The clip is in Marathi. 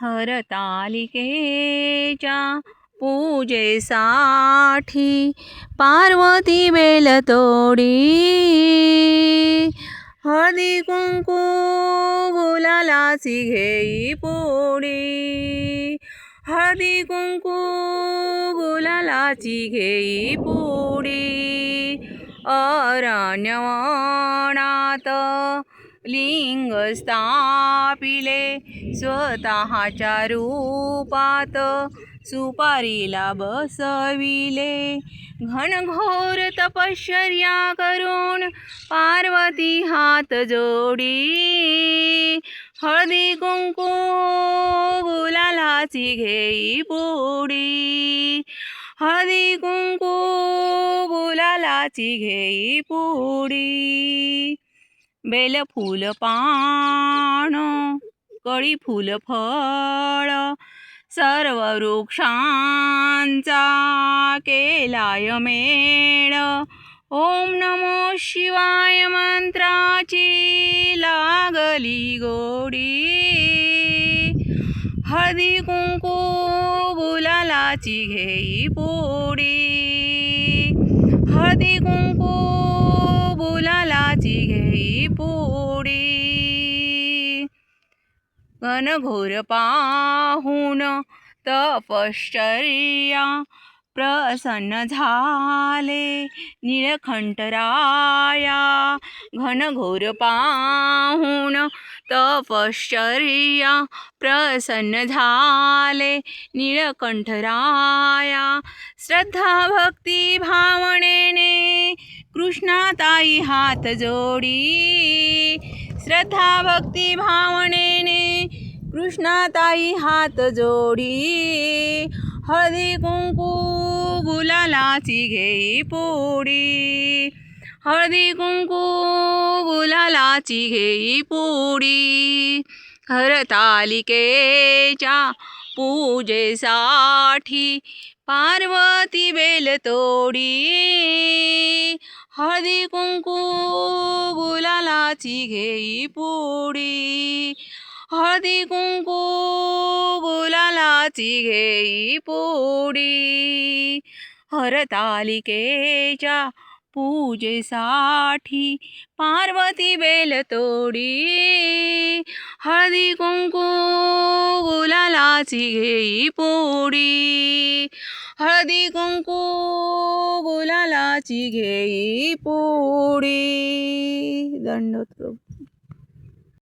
हरतालिकेच्या पूजेसाठी पार्वती बेल तोडी, हळदी कुंकू गुलालाची घेई पोडी, हळदी कुंकू गुलालाची घेई पोडी. अरण्यवनात लिंग स्थापिले, स्वतःच्या रूपात सुपारीला बसविले. घनघोर तपश्चर्या करून पार्वती हात जोडी, हळदी कुंकू गुलालाची घेई पोडी, हळदी कुंकू गुलालाची घेई पोडी. बेलफूल पान कळी फूल फळ सर्व वृक्षांचा केलाय मेळ. ओम नमो शिवाय मंत्राची लागली गोडी, हळदी कुंकू गुलालाची घेई पोडी, हळदी कुंकू गुलालाची घेई पोडी. घनघोर पाहून तपश्चर्या प्रसन्न झाले निळकंठराया. घनघोर पाहून तपश्चर्या प्रसन्न झाले निळकंठराया. श्रद्धा भक्ती भावनेने कृष्णाताई हात जोडी, श्रद्धा भक्ती भावनेने कृष्णाताई हात जोडी. हळदी कुंकू गुलालाची घेई पोडी, हळदी कुंकू गुलालाची घेई पोडी. हरतालिकेच्या पूजेसाठी पार्वती बेल तोडी, हळदी कुंकू गुलालाची घेई पोडी, हळदी कुंकू गुलालाची घेई पोडी. हरतालिकेच्या पूजेसाठी पार्वती बेल तोडी, हळदी कुंकू गुलालाची घेई पोडी, हळदी कुंकू गुलालाची घेई पोडी. दंडोत.